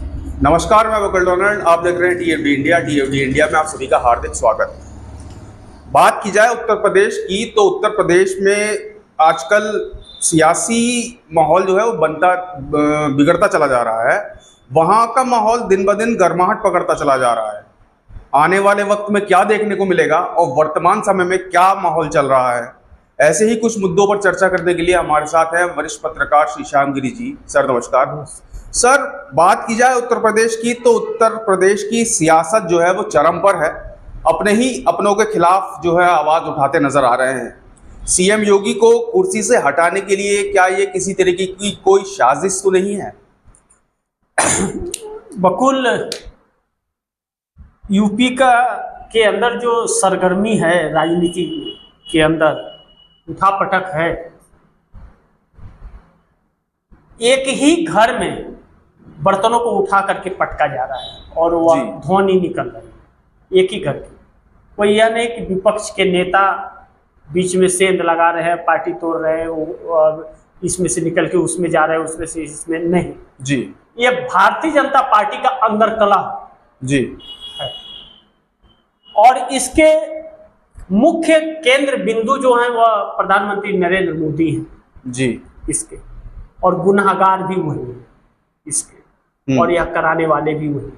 नमस्कार, मैं वकील डोनाल्ड। आप देख रहे हैं टीएफडी इंडिया। टीएफडी इंडिया में आप सभी का हार्दिक स्वागत। बात की जाए उत्तर प्रदेश की, तो उत्तर प्रदेश में आजकल सियासी माहौल जो है वो बिगड़ता चला जा रहा है। वहाँ का माहौल दिन ब दिन गर्माहट पकड़ता चला जा रहा है। आने वाले वक्त में क्या देखने को मिलेगा और वर्तमान समय में क्या माहौल चल रहा है, ऐसे ही कुछ मुद्दों पर चर्चा करने के लिए हमारे साथ हैं वरिष्ठ पत्रकार श्री श्याम गिरी जी। सर नमस्कार। सर, बात की जाए उत्तर प्रदेश की, तो उत्तर प्रदेश की सियासत जो है वो चरम पर है। अपनों के खिलाफ जो है आवाज उठाते नजर आ रहे हैं। सीएम योगी को कुर्सी से हटाने के लिए क्या ये किसी तरीके की कोई साजिश तो नहीं है? बकुल, यूपी के अंदर जो सरगर्मी है, राजनीति के अंदर उठापटक है। एक ही घर में बर्तनों को उठा करके पटका जा रहा है और वह ध्वनि निकल रही है एक ही घर की। कोई यह नहीं कि विपक्ष के नेता बीच में सेंध लगा रहे हैं, पार्टी तोड़ रहे हैं और इसमें से निकल के उसमें जा रहे हैं, उसमें से इसमें नहीं जी। ये भारतीय जनता पार्टी का अंदर कला जी है और इसके मुख्य केंद्र बिंदु जो है वह प्रधानमंत्री नरेंद्र मोदी हैं जी इसके, और गुनाहगार भी वही है इसके, और यह कराने वाले भी वही।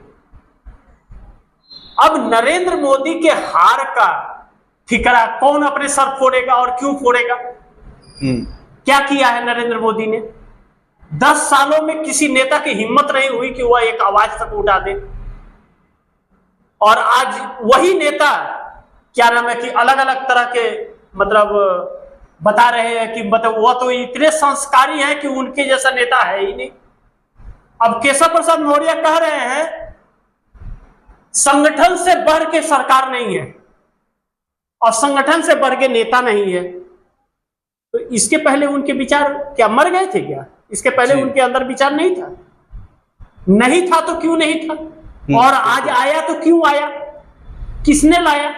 अब नरेंद्र मोदी के हार का ठिकरा कौन अपने सर फोड़ेगा और क्यों फोड़ेगा? क्या किया है नरेंद्र मोदी ने? 10 सालों में किसी नेता की हिम्मत नहीं हुई कि वह एक आवाज तक उठा दे, और आज वही नेता क्या नाम है कि अलग अलग तरह के मतलब बता रहे हैं कि मतलब वह तो इतने संस्कारी हैं कि उनके जैसा नेता है ही नहीं। अब केशव प्रसाद मौर्य कह रहे हैं संगठन से बढ़ के सरकार नहीं है और संगठन से बढ़ के नेता नहीं है। तो इसके पहले उनके विचार क्या मर गए थे क्या? इसके पहले उनके अंदर विचार नहीं था? नहीं था तो क्यों नहीं था? और आज आया तो क्यों आया? किसने लाया?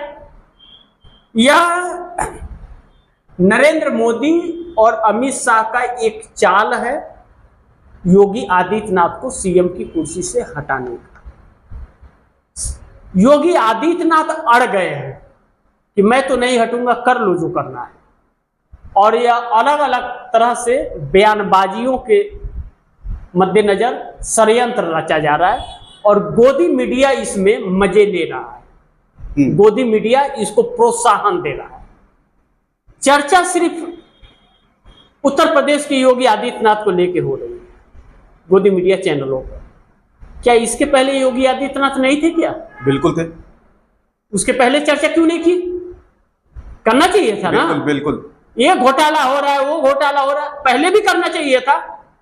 यह नरेंद्र मोदी और अमित शाह का एक चाल है योगी आदित्यनाथ को सीएम की कुर्सी से हटाने का। योगी आदित्यनाथ अड़ गए हैं कि मैं तो नहीं हटूंगा, कर लो जो करना है, और यह अलग अलग तरह से बयानबाजियों के मद्देनजर षड्यंत्र रचा जा रहा है और गोदी मीडिया इसमें मजे ले रहा है। गोदी मीडिया इसको प्रोत्साहन दे रहा है। चर्चा सिर्फ उत्तर प्रदेश के योगी आदित्यनाथ को लेकर हो रही है गोदी मीडिया चैनलों पर। क्या इसके पहले योगी आदित्यनाथ नहीं थे क्या? बिल्कुल थे। उसके पहले चर्चा क्यों नहीं की? करना चाहिए था ना। बिल्कुल। ये घोटाला हो रहा है, वो घोटाला हो रहा है, पहले भी करना चाहिए था।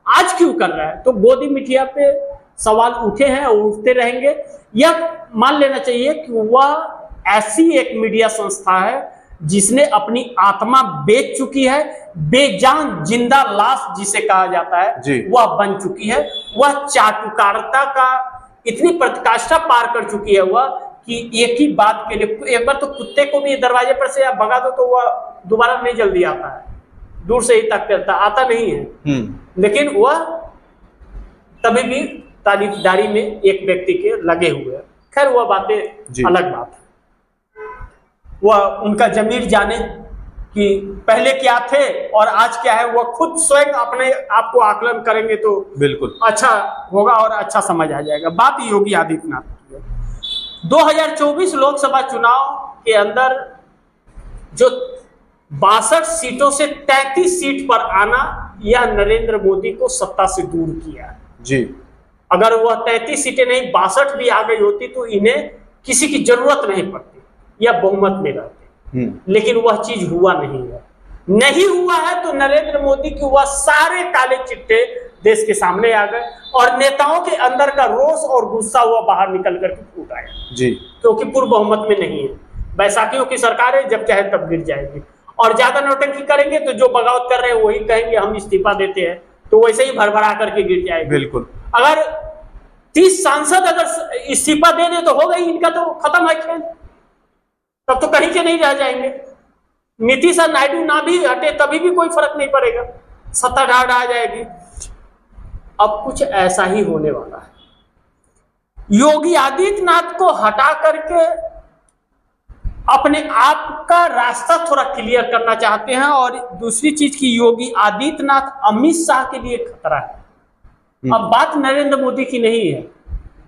आज क्यों कर रहा है? तो गोदी मीडिया पे सवाल उठे हैं और उठते रहेंगे। यह मान लेना चाहिए कि वह ऐसी एक मीडिया संस्था है जिसने अपनी आत्मा बेच चुकी है, बेजान जिंदा लाश जिसे कहा जाता है वह बन चुकी है। वह चाटुकारिता का इतनी प्रतिकाष्ठा पार कर चुकी है वह कि एक ही बात के लिए, एक बार तो कुत्ते को भी दरवाजे पर से आप भगा दो तो वह दोबारा नहीं जल्दी आता है, दूर से ही तक करता आता नहीं है। लेकिन वह तभी भी तारीफदारी में एक व्यक्ति के लगे हुए हैं। खैर वह बातें अलग बात है। वह उनका जमीर जाने कि पहले क्या थे और आज क्या है, वह खुद स्वयं अपने आप को आकलन करेंगे तो बिल्कुल अच्छा होगा और अच्छा समझ आ जाएगा। बात योगी आदित्यनाथ की है। 2024 लोकसभा चुनाव के अंदर जो 62 सीटों से 33 सीट पर आना, यह नरेंद्र मोदी को सत्ता से दूर किया जी। अगर वह 33 सीटें नहीं 62 भी आ गई होती तो इन्हें किसी की जरूरत नहीं पड़ती या बहुमत में रहते। लेकिन वह चीज हुआ नहीं है। नहीं हुआ है तो नरेंद्र मोदी की वह सारे काले चिट्टे देश के सामने आ गए और नेताओं के अंदर का रोष और गुस्सा हुआ बाहर निकल कर फूट आया जी। क्योंकि पूर्व बहुमत में नहीं है। बैसाखियों की सरकार है, जब चाहे तब गिर जाएगी। और ज्यादा नौटंकी करेंगे तो जो बगावत कर रहे हैं वही कहेंगे हम इस्तीफा देते हैं, तो वैसे ही भरभरा करके गिर जाएगी। बिल्कुल। अगर 30 सांसद अगर इस्तीफा दे दे तो हो गई, इनका तो खत्म है खेल। तब तो कहीं के नहीं रह जाएंगे। नीतीश और नायडू ना भी हटे तभी भी कोई फर्क नहीं पड़ेगा, सत्ता ढा जाएगी। अब कुछ ऐसा ही होने वाला है। योगी आदित्यनाथ को हटा करके अपने आप का रास्ता थोड़ा क्लियर करना चाहते हैं। और दूसरी चीज की योगी आदित्यनाथ अमित शाह के लिए खतरा है। अब बात नरेंद्र मोदी की नहीं है,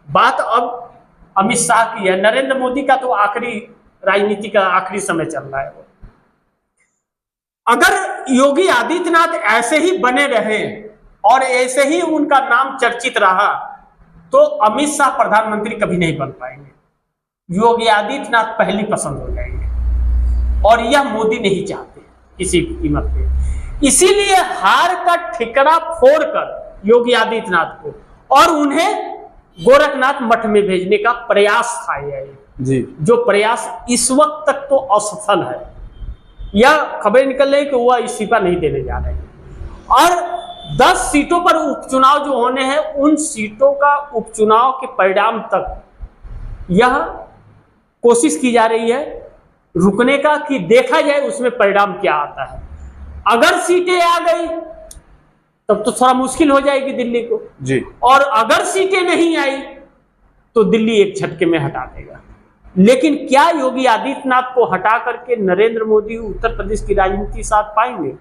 बात अब अमित शाह की है। नरेंद्र मोदी का तो आखिरी राजनीति का आखिरी समय चल रहा है। अगर योगी आदित्यनाथ ऐसे ही बने रहे और ऐसे ही उनका नाम चर्चित रहा तो अमित शाह प्रधानमंत्री कभी नहीं बन पाएंगे। योगी आदित्यनाथ पहली पसंद हो जाएंगे और यह मोदी नहीं चाहते किसी भी कीमत पे। इसीलिए हार का ठिकरा फोड़कर योगी आदित्यनाथ को और उन्हें गोरखनाथ मठ में भेजने का प्रयास था यह जी, जो प्रयास इस वक्त तक तो असफल है। यह खबरें निकल रही कि वह इस्तीफा नहीं देने जा रहे हैं। और 10 सीटों पर उपचुनाव जो होने हैं, उन सीटों का उपचुनाव के परिणाम तक यह कोशिश की जा रही है रुकने का कि देखा जाए उसमें परिणाम क्या आता है। अगर सीटें आ गई तब तो थोड़ा मुश्किल हो जाएगी दिल्ली को जी, और अगर सीटें नहीं आई तो दिल्ली एक झटके में हटा देगा। लेकिन क्या योगी आदित्यनाथ को हटा करके नरेंद्र मोदी उत्तर प्रदेश की राजनीति साथ पाएंगे?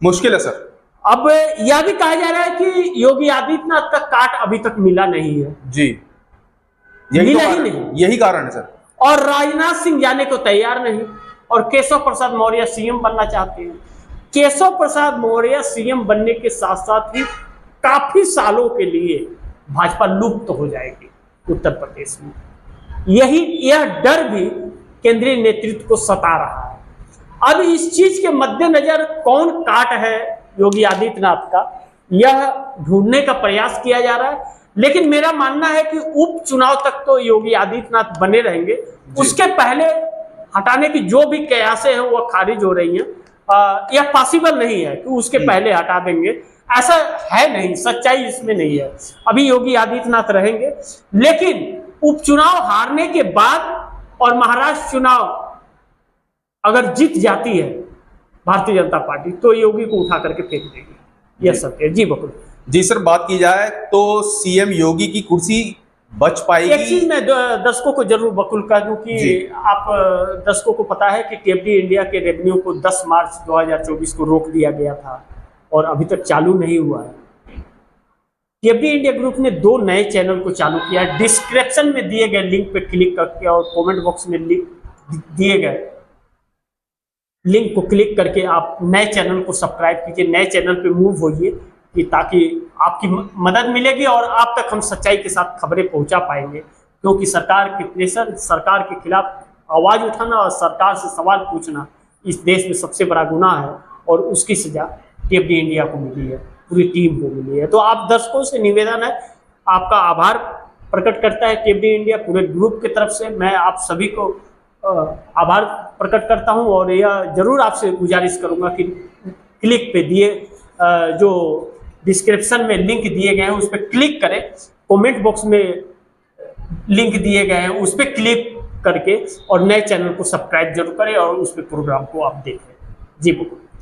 मुश्किल है सर। अब यह भी कहा जा रहा है कि योगी आदित्यनाथ का काट अभी तक मिला नहीं है। जी, यही मिला तो ही नहीं, यही कारण है सर। और राजनाथ सिंह जाने को तैयार नहीं और केशव प्रसाद मौर्य सीएम बनना चाहते हैं। केशव प्रसाद मौर्य सीएम बनने के साथ साथ ही काफी सालों के लिए भाजपा लुप्त हो जाएगी उत्तर प्रदेश में। यह डर भी केंद्रीय नेतृत्व को सता रहा है। अब इस चीज के मद्देनजर कौन काट है योगी आदित्यनाथ का, यह ढूंढने का प्रयास किया जा रहा है। लेकिन मेरा मानना है कि उपचुनाव तक तो योगी आदित्यनाथ बने रहेंगे। उसके पहले हटाने की जो भी कयासें हैं वह खारिज हो रही हैं। यह पॉसिबल नहीं है कि उसके पहले हटा देंगे, ऐसा है नहीं, सच्चाई इसमें नहीं है। अभी योगी आदित्यनाथ रहेंगे। लेकिन उपचुनाव हारने के बाद और महाराष्ट्र चुनाव अगर जीत जाती है भारतीय जनता पार्टी तो योगी को उठा करके फेंक देगी, यह सत्य है। जी बकुल जी सर, बात की जाए तो सीएम योगी की कुर्सी बच पाएगी? एक चीज मैं दर्शकों को जरूर बकुल कर दूं कि आप दर्शकों को पता है कि केबडी इंडिया के रेवेन्यू को 10 मार्च 2024 को रोक दिया गया था और अभी तक चालू नहीं हुआ है। केबडी इंडिया ग्रुप ने 2 नए चैनल को चालू किया है। डिस्क्रिप्शन में दिए गए लिंक पे क्लिक करके और कमेंट बॉक्स में लिंक दिए गए लिंक को क्लिक करके आप नए चैनल को सब्सक्राइब कीजिए, नए चैनल पे मूव होइए कि ताकि आपकी मदद मिलेगी और आप तक हम सच्चाई के साथ खबरें पहुंचा पाएंगे। क्योंकि सरकार के प्रेशर, सरकार के खिलाफ आवाज उठाना और सरकार से सवाल पूछना इस देश में सबसे बड़ा गुनाह है और उसकी सजा केबडी इंडिया को मिली है, पूरी टीम को मिली है। तो आप दर्शकों से निवेदन है, आपका आभार प्रकट करता है केबडी इंडिया पूरे ग्रुप की तरफ से। मैं आप सभी को आभार प्रकट करता हूं और यह जरूर आपसे गुजारिश करूंगा कि क्लिक पे दिए जो डिस्क्रिप्शन में लिंक दिए गए हैं उस पर क्लिक करें, कमेंट बॉक्स में लिंक दिए गए हैं उस पर क्लिक करके और नए चैनल को सब्सक्राइब जरूर करें और उस पर प्रोग्राम को आप देखें।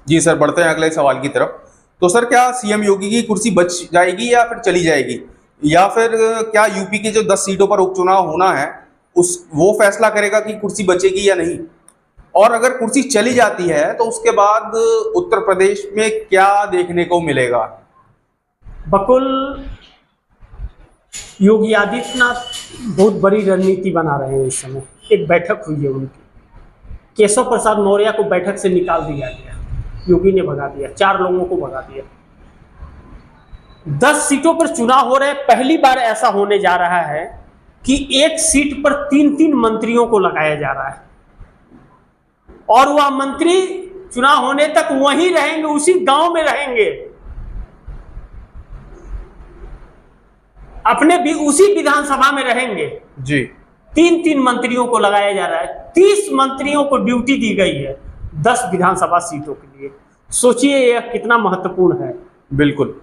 जी सर, बढ़ते हैं अगले सवाल की तरफ। तो सर, क्या सीएम योगी की कुर्सी बच जाएगी या फिर चली जाएगी, या फिर क्या यूपी की जो 10 सीटों पर उपचुनाव होना है वो फैसला करेगा कि कुर्सी बचेगी या नहीं? और अगर कुर्सी चली जाती है तो उसके बाद उत्तर प्रदेश में क्या देखने को मिलेगा? बकुल, योगी आदित्यनाथ बहुत बड़ी रणनीति बना रहे हैं इस समय। एक बैठक हुई है उनकी, केशव प्रसाद मौर्य को बैठक से निकाल दिया गया, योगी ने भगा दिया, 4 लोगों को भगा दिया। 10 सीटों पर चुनाव हो रहे हैं। पहली बार ऐसा होने जा रहा है कि एक सीट पर 3-3 मंत्रियों को लगाया जा रहा है और वह मंत्री चुनाव होने तक वहीं रहेंगे, उसी गांव में रहेंगे, अपने भी उसी विधानसभा में रहेंगे जी। 3-3 मंत्रियों को लगाया जा रहा है। 30 मंत्रियों को ड्यूटी दी गई है 10 विधानसभा सीटों के लिए। सोचिए यह कितना महत्वपूर्ण है। बिल्कुल।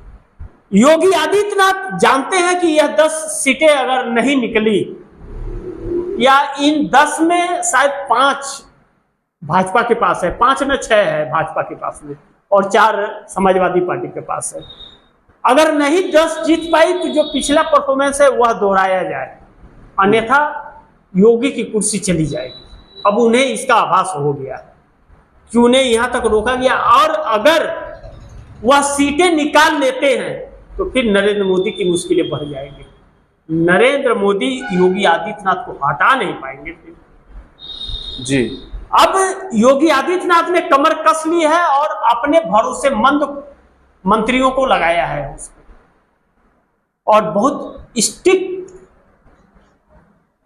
योगी आदित्यनाथ जानते हैं कि यह 10 सीटें अगर नहीं निकली या इन 10 में शायद 5 भाजपा के पास है, 5 में 6 है भाजपा के पास में और 4 समाजवादी पार्टी के पास है। अगर नहीं 10 जीत पाई तो जो पिछला परफॉर्मेंस है वह दोहराया जाए अन्यथा योगी की कुर्सी चली जाएगी। अब उन्हें इसका आभास हो गया कि उन्हें यहां तक रोका गया, और अगर वह सीटें निकाल लेते हैं तो फिर नरेंद्र मोदी की मुश्किलें बढ़ जाएंगी। नरेंद्र मोदी योगी आदित्यनाथ को हटा नहीं पाएंगे फिर। जी, अब योगी आदित्यनाथ ने कमर कस ली है और अपने भरोसेमंद मंत्रियों को लगाया है उसमें, और बहुत स्ट्रिक्ट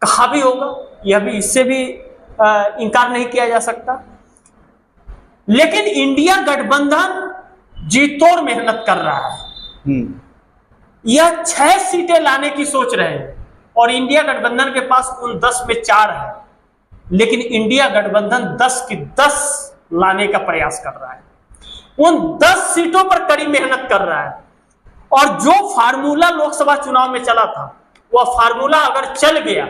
कहा भी होगा, यह भी, इससे भी इनकार नहीं किया जा सकता। लेकिन इंडिया गठबंधन जी तोड़ मेहनत कर रहा है। यह 6 सीटें लाने की सोच रहे हैं, और इंडिया गठबंधन के पास उन 10 में 4 है, लेकिन इंडिया गठबंधन 10 की 10 लाने का प्रयास कर रहा है। उन 10 सीटों पर कड़ी मेहनत कर रहा है, और जो फार्मूला लोकसभा चुनाव में चला था, वह फार्मूला अगर चल गया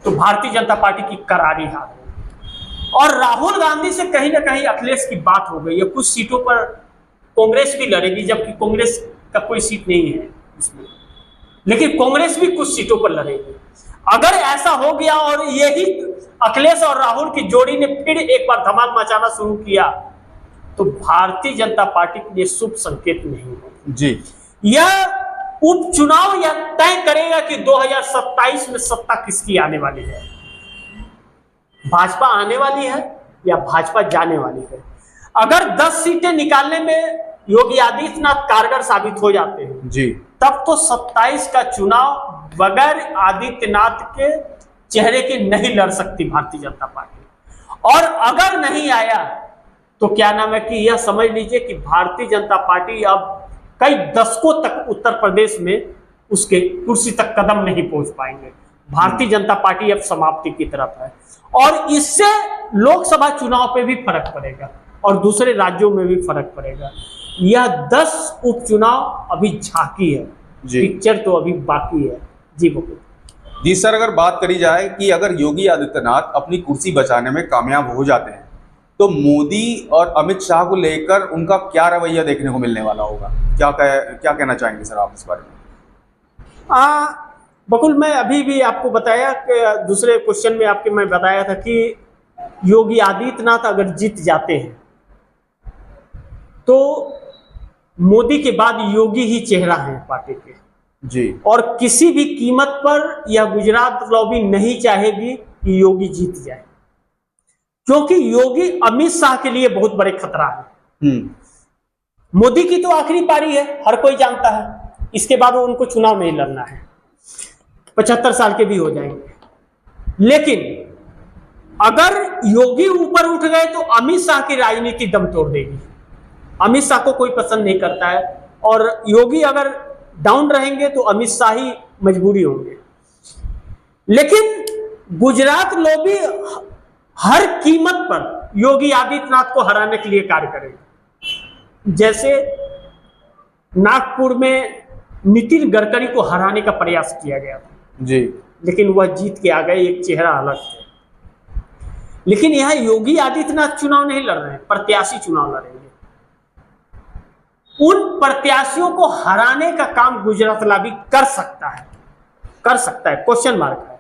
तो भारतीय जनता पार्टी की करारी हार होगी। और राहुल गांधी से कहीं ना कहीं अखिलेश की बात हो गई है। कुछ सीटों पर कांग्रेस भी लड़ेगी, जबकि कांग्रेस का कोई सीट नहीं है इसमें, लेकिन कांग्रेस भी कुछ सीटों पर लड़ेगी। अगर ऐसा हो गया और यही अखिलेश और राहुल की जोड़ी ने फिर एक बार धमाल मचाना शुरू किया, तो भारतीय जनता पार्टी के लिए शुभ संकेत नहीं है जी। यह उपचुनाव यह तय करेगा कि 2027 में सत्ता किसकी आने वाली है। भाजपा आने वाली है या भाजपा जाने वाली है। अगर 10 सीटें निकालने में योगी आदित्यनाथ कारगर साबित हो जाते हैं जी, तब तो 27 का चुनाव बगैर आदित्यनाथ के चेहरे के नहीं लड़ सकती भारतीय जनता पार्टी। और अगर नहीं आया तो क्या नाम है कि यह समझ लीजिए कि भारतीय जनता पार्टी अब कई दशकों तक उत्तर प्रदेश में उसके कुर्सी तक कदम नहीं पहुंच पाएंगे। भारतीय जनता पार्टी अब समाप्ति की तरफ है, और इससे लोकसभा चुनाव पे भी फर्क पड़ेगा और दूसरे राज्यों में भी फर्क पड़ेगा। यह 10 उपचुनाव अभी झांकी है, पिक्चर तो अभी बाकी है। जी बकुल जी सर, अगर बात करी जाए कि अगर योगी आदित्यनाथ अपनी कुर्सी बचाने में कामयाब हो जाते हैं तो मोदी और अमित शाह को लेकर उनका क्या रवैया देखने को मिलने वाला होगा? क्या कहना चाहेंगे सर आप इस बारे में? बकुल, मैं अभी भी आपको बताया कि दूसरे क्वेश्चन में आपके मैं बताया था कि योगी आदित्यनाथ अगर जीत जाते हैं तो मोदी के बाद योगी ही चेहरा है पार्टी के जी, और किसी भी कीमत पर यह गुजरात लॉबी नहीं चाहेगी कि योगी जीत जाए, क्योंकि योगी अमित शाह के लिए बहुत बड़े खतरा है। मोदी की तो आखिरी पारी है, हर कोई जानता है, इसके बाद वो उनको चुनाव नहीं लड़ना है, 75 साल के भी हो जाएंगे। लेकिन अगर योगी ऊपर उठ गए तो अमित शाह की राजनीति दम तोड़ देगी। अमित शाह को कोई पसंद नहीं करता है, और योगी अगर डाउन रहेंगे तो अमित शाह ही मजबूरी होंगे। लेकिन गुजरात लॉबी हर कीमत पर योगी आदित्यनाथ को हराने के लिए कार्य करेगी। जैसे नागपुर में नितिन गडकरी को हराने का प्रयास किया गया था जी, लेकिन वह जीत के आ गए, एक चेहरा अलग थे। लेकिन यहां योगी आदित्यनाथ चुनाव नहीं लड़ रहे हैं, प्रत्याशी चुनाव लड़ेंगे। उन प्रत्याशियों को हराने का काम गुजरात लॉबी कर सकता है, क्वेश्चन मार्क है,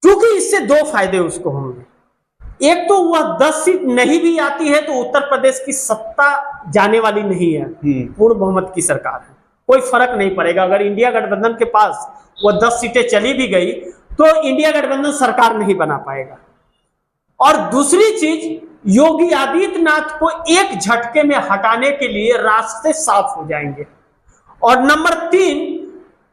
क्योंकि इससे 2 फायदे उसको होंगे। एक तो वह 10 सीट नहीं भी आती है तो उत्तर प्रदेश की सत्ता जाने वाली नहीं है, पूर्ण बहुमत की सरकार है, कोई फर्क नहीं पड़ेगा। अगर इंडिया गठबंधन के पास वह 10 सीटें चली भी गई तो इंडिया गठबंधन सरकार नहीं बना पाएगा। और दूसरी चीज, योगी आदित्यनाथ को एक झटके में हटाने के लिए रास्ते साफ हो जाएंगे। और नंबर 3,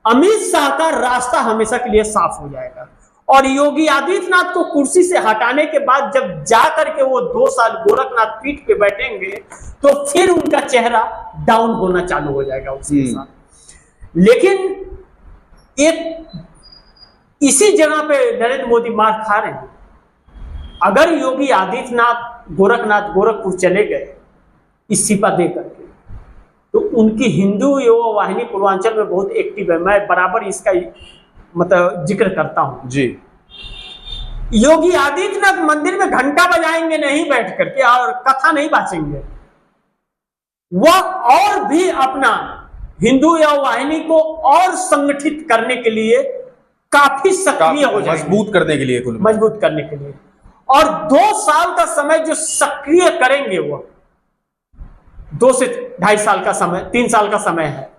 अमित शाह का रास्ता हमेशा के लिए साफ हो जाएगा। और योगी आदित्यनाथ को कुर्सी से हटाने के बाद जब जाकर के वो 2 साल गोरखनाथ पीठ पे बैठेंगे तो फिर उनका चेहरा डाउन होना चालू हो जाएगा उसके साथ। लेकिन एक इसी जगह पे नरेंद्र मोदी मार खा रहे हैं। अगर योगी आदित्यनाथ गोरखपुर चले गए इस्तीफा दे करके, तो उनकी हिंदू युवा वाहिनी पूर्वांचल में बहुत एक्टिव है, मैं बराबर इसका मतलब जिक्र करता हूं जी। योगी आदित्यनाथ मंदिर में घंटा बजाएंगे नहीं बैठ करके और कथा नहीं बाचेंगे, वह और भी अपना हिंदू युवा वाहिनी को और संगठित करने के लिए काफी सक्रिय हो जाएंगे, मजबूत करने के लिए, कुल मजबूत करने के लिए। और 2 साल का समय जो सक्रिय करेंगे, वो 2 से 2.5 साल का समय, 3 साल का समय है,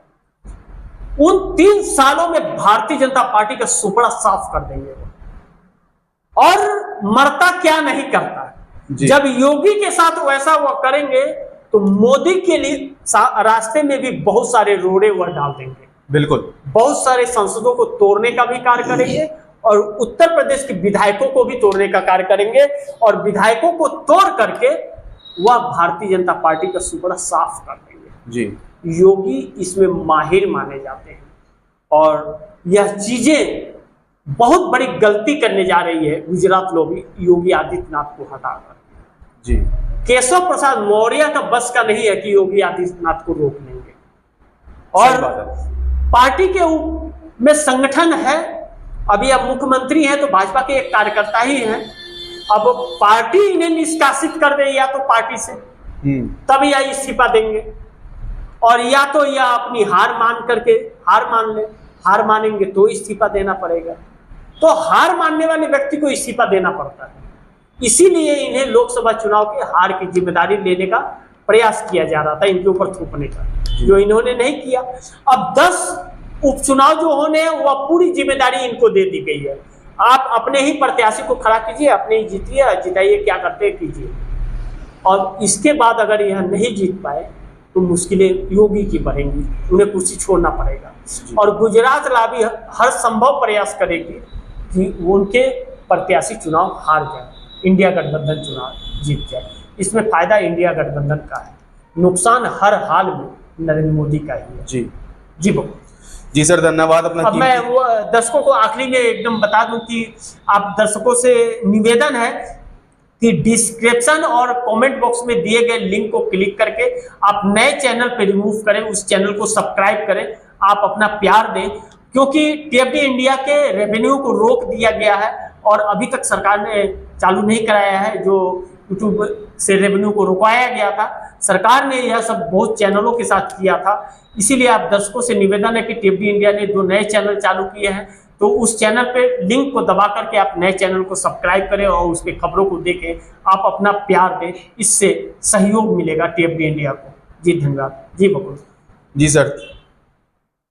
उन 3 सालों में भारतीय जनता पार्टी का सुपड़ा साफ कर देंगे वो। और मरता क्या नहीं करता, जब योगी के साथ वैसा वो करेंगे तो मोदी के लिए रास्ते में भी बहुत सारे रोड़े वह डाल देंगे। बिल्कुल, बहुत सारे संसदों को तोड़ने का भी कार्य करेंगे और उत्तर प्रदेश के विधायकों को भी तोड़ने का कार्य करेंगे, और विधायकों को तोड़ करके वह भारतीय जनता पार्टी का सुपड़ा साफ कर देंगे जी। योगी इसमें माहिर माने जाते हैं, और यह चीजें बहुत बड़ी गलती करने जा रही है गुजरात लोग योगी आदित्यनाथ को हटाकर जी। केशव प्रसाद मौर्य का बस का नहीं है कि योगी आदित्यनाथ को रोक लेंगे। और पार्टी के में संगठन है, अभी अब मुख्यमंत्री हैं तो भाजपा के एक कार्यकर्ता ही हैं, अब पार्टी इन्हें निष्कासित कर दे या तो पार्टी से, तब यह इस्तीफा देंगे, और या तो यह अपनी हार मान करके हार मान ले, हार मानेंगे तो इस्तीफा देना पड़ेगा। तो हार मानने वाले व्यक्ति को इस्तीफा देना पड़ता है, इसीलिए इन्हें लोकसभा चुनाव के हार की जिम्मेदारी लेने का प्रयास किया जा रहा था, इनके ऊपर थोपने का, जो इन्होंने नहीं किया। अब 10 उपचुनाव जो होने हैं वह पूरी जिम्मेदारी इनको दे दी गई है। आप अपने ही प्रत्याशी को खड़ा कीजिए, अपने ही जीतिए, जिताइए, क्या करते हैं कीजिए, और इसके बाद अगर यह नहीं जीत पाए तो मुश्किलें योगी की बढ़ेंगी, उन्हें कुर्सी छोड़ना पड़ेगा। और गुजरात लाबी हर संभव प्रयास करेगी कि उनके प्रत्याशी चुनाव हार जाए, इंडिया गठबंधन चुनाव जीत जाए। इसमें फायदा इंडिया गठबंधन का है, नुकसान हर हाल में नरेंद्र मोदी का ही है जी। जी बहुत जी सर, धन्यवाद अपना। अब मैं वो दर्शकों को आखिरी में एकदम बता दूं कि आप दर्शकों से निवेदन है कि डिस्क्रिप्शन और कमेंट बॉक्स में दिए गए लिंक को क्लिक करके आप नए चैनल पे रिमूव करें, उस चैनल को सब्सक्राइब करें, आप अपना प्यार दें, क्योंकि टीएफडी इंडिया के रेवेन्यू को रोक दिया गया है और अभी तक सरकार ने चालू नहीं कराया है, जो यूट्यूब से रेवेन्यू को रुकवाया गया था। सरकार ने यह सब बहुत चैनलों के साथ किया था, इसीलिए आप दर्शकों से निवेदन है कि टीएफडी इंडिया ने 2 नए चैनल चालू किए हैं, तो उस चैनल पे लिंक को दबा करके आप नए चैनल को सब्सक्राइब करें और उसके खबरों को देखें, आप अपना प्यार दें, इससे सहयोग मिलेगा टीएफडी इंडिया को। जी धन्यवाद। जी बकुल जी सर,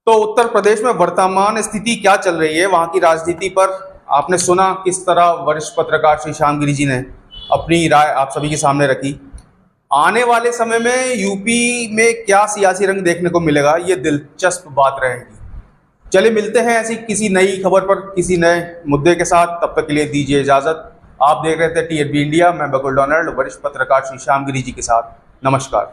तो उत्तर प्रदेश में वर्तमान स्थिति क्या चल रही है, वहाँ की राजनीति पर आपने सुना किस तरह वरिष्ठ पत्रकार श्री श्याम गिरी जी ने अपनी राय आप सभी के सामने रखी। आने वाले समय में यूपी में क्या सियासी रंग देखने को मिलेगा, ये दिलचस्प बात रहेगी। चलिए मिलते हैं ऐसी किसी नई खबर पर किसी नए मुद्दे के साथ, तब तक के लिए दीजिए इजाजत। आप देख रहे थे टीएफडी इंडिया, मैं बकुल डोनाल्ड, वरिष्ठ पत्रकार श्री श्याम गिरी जी के साथ। नमस्कार।